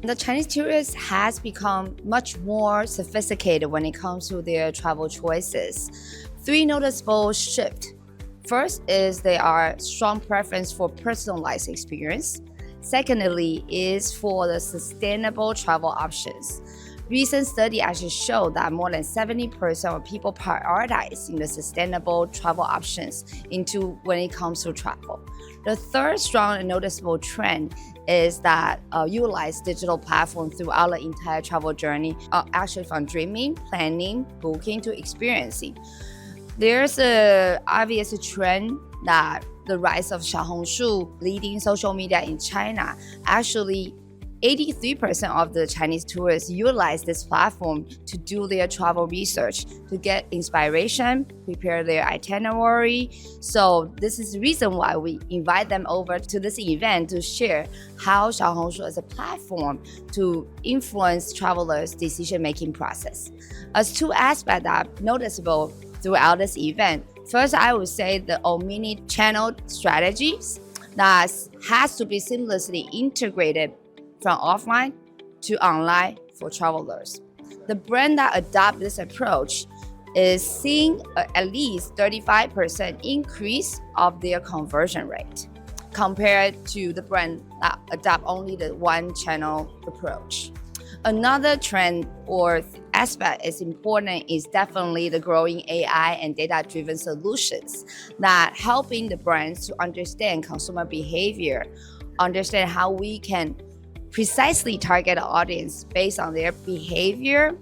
The Chinese tourist has become much more sophisticated when it comes to their travel choices. Three noticeable shifts. First is they are strong preference for personalized experience. Secondly is for the sustainable travel options. Recent study actually show that more than 70% of people prioritizing the sustainable travel options into when it comes to travel. The third strong and noticeable trend is that utilize digital platform throughout the entire travel journey, actually from dreaming, planning, booking to experiencing. There's an obvious trend that the rise of Xiaohongshu, leading social media in China, actually 83% of the Chinese tourists utilize this platform to do their travel research, to get inspiration, prepare their itinerary. So this is the reason why we invite them over to this event to share how Xiaohongshu is a platform to influence travelers' decision-making process. As two aspects that are noticeable throughout this event, first, I would say the omni-channel strategies that has to be seamlessly integrated from offline to online for travelers. The brand that adopt this approach is seeing at least 35% increase of their conversion rate compared to the brand that adopt only the one channel approach. Another trend or aspect is important is definitely the growing AI and data-driven solutions that helping the brands to understand consumer behavior, understand how we can precisely target the audience based on their behavior,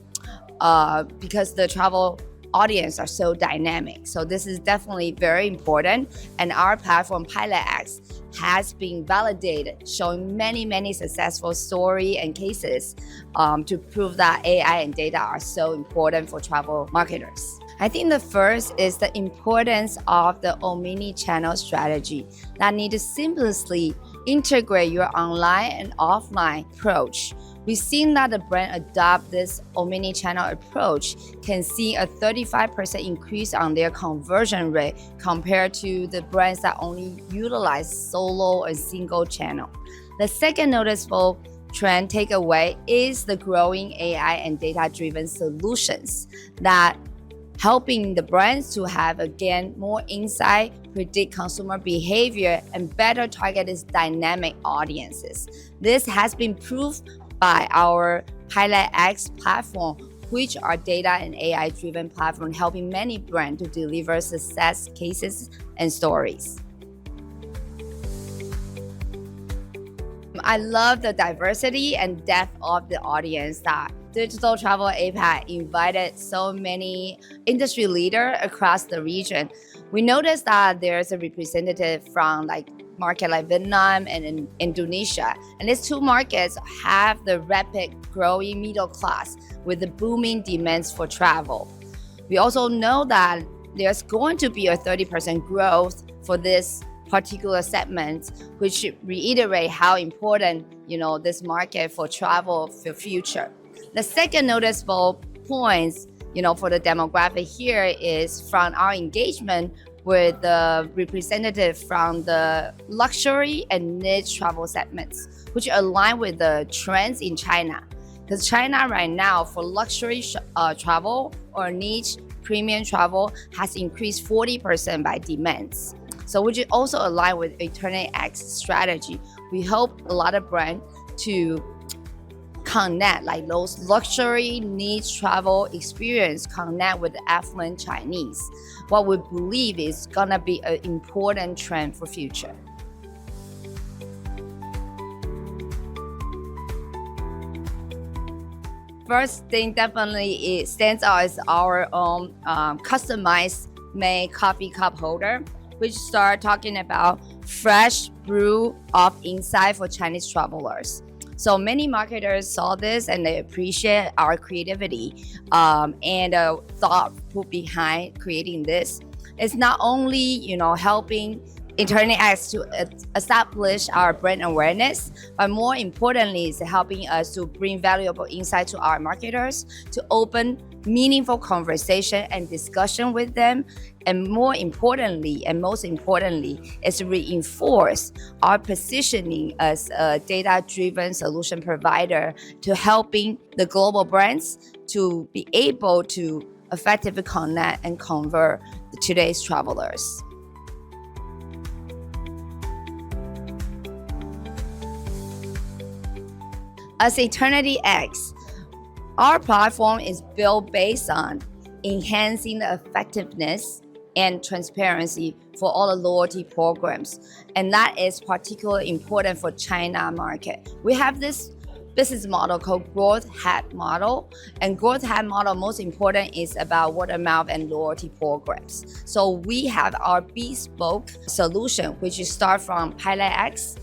because the travel audience are so dynamic. So this is definitely very important. And our platform EternityX has been validated, showing many successful stories and cases to prove that AI and data are so important for travel marketers. I think the first is the importance of the omni-channel strategy that need to seamlessly integrate your online and offline approach. We've seen that the brand adopt this omni-channel approach can see a 35% increase on their conversion rate compared to the brands that only utilize solo and single channel. The second noticeable trend takeaway is the growing AI and data-driven solutions that helping the brands to have, again, more insight, predict consumer behavior, and better target its dynamic audiences. This has been proved by our EternityX platform, which are data and AI-driven platform helping many brands to deliver success cases and stories. I love the diversity and depth of the audience that Digital Travel APAC invited so many industry leaders across the region. We noticed that there's a representative from market like Vietnam and in Indonesia. And these two markets have the rapid growing middle class with the booming demands for travel. We also know that there's going to be a 30% growth for this particular segment, which reiterate how important this market for travel for future. The second noticeable points for the demographic here is from our engagement with the representative from the luxury and niche travel segments, which align with the trends in China. Because China right now for luxury travel or niche premium travel has increased 40% by demands. So which is also align with EternityX strategy. We hope a lot of brands to connect those luxury niche travel experience connect with the affluent Chinese. What we believe is gonna be an important trend for future. First thing definitely it stands out is our own customized made coffee cup holder, which start talking about fresh brew of insight for Chinese travelers. So many marketers saw this and they appreciate our creativity and thought put behind creating this. It's not only helping EternityX to establish our brand awareness, but more importantly, it's helping us to bring valuable insight to our marketers to open meaningful conversation and discussion with them, and more importantly, and most importantly, is reinforce our positioning as a data-driven solution provider to helping the global brands to be able to effectively connect and convert today's travelers. As EternityX, our platform is built based on enhancing the effectiveness and transparency for all the loyalty programs. And that is particularly important for China market. We have this business model called growth hack model. And growth hack model, most important, is about word of mouth and loyalty programs. So we have our bespoke solution, which is start from PilotX,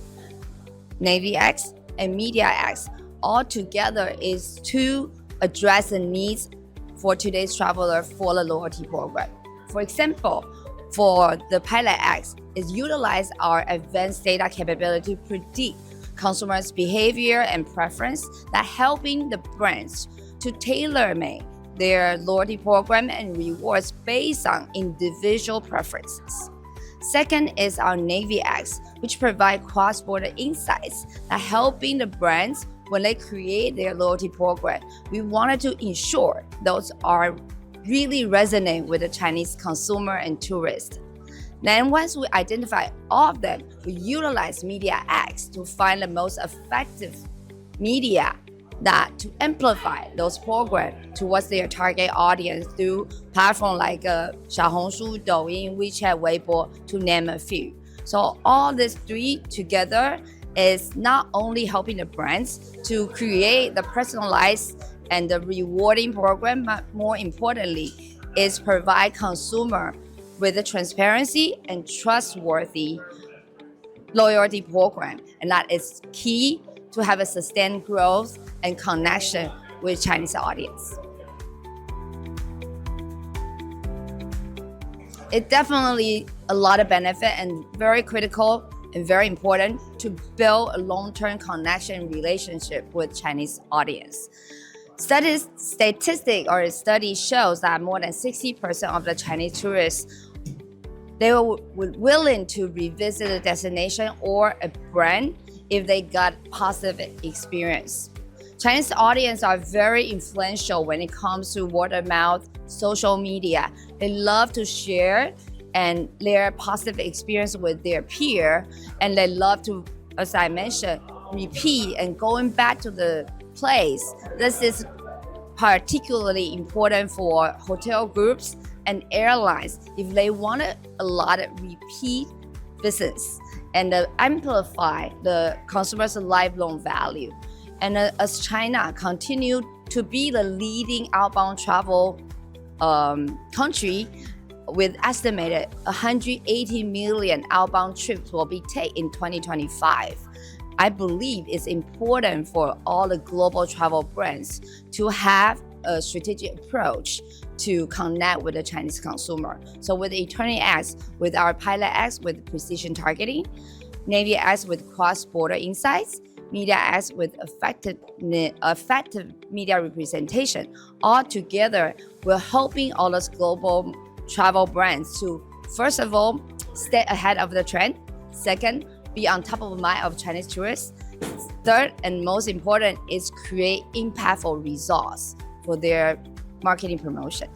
NavyX, and MediaX. All together is to address the needs for today's traveler for the loyalty program. For example, for the PilotX, is utilize our advanced data capability to predict consumers' behavior and preference that helping the brands to tailor-make their loyalty program and rewards based on individual preferences. Second is our NavyX, which provide cross-border insights that helping the brands when they create their loyalty program. We wanted to ensure those are really resonate with the Chinese consumer and tourist. Then once we identify all of them, we utilize MediaX to find the most effective media that to amplify those programs towards their target audience through platforms like 小红书, Douyin, WeChat, Weibo, to name a few. So all these three together is not only helping the brands to create the personalized and the rewarding program, but more importantly, is provide consumer with the transparency and trustworthy loyalty program. And that is key to have a sustained growth and connection with Chinese audience. It definitely a lot of benefit and very critical and very important to build a long-term connection relationship with Chinese audience. Statistic or study shows that more than 60% of the Chinese tourists, they were willing to revisit a destination or a brand if they got positive experience. Chinese audience are very influential when it comes to word of mouth, social media. They love to share and their positive experience with their peer, and they love to, as I mentioned, repeat and going back to the place. This is particularly important for hotel groups and airlines if they want a lot of repeat business and amplify the consumer's lifelong value. And as China continue to be the leading outbound travel country, with estimated 180 million outbound trips will be taken in 2025. I believe it's important for all the global travel brands to have a strategic approach to connect with the Chinese consumer. So with EternityX, with our PilotX with precision targeting, NavyX with cross-border insights, MediaX with effective media representation, all together, we're helping all those global travel brands to, first of all, stay ahead of the trend. Second, be on top of mind of Chinese tourists. Third, and most important, is create impactful results for their marketing promotion.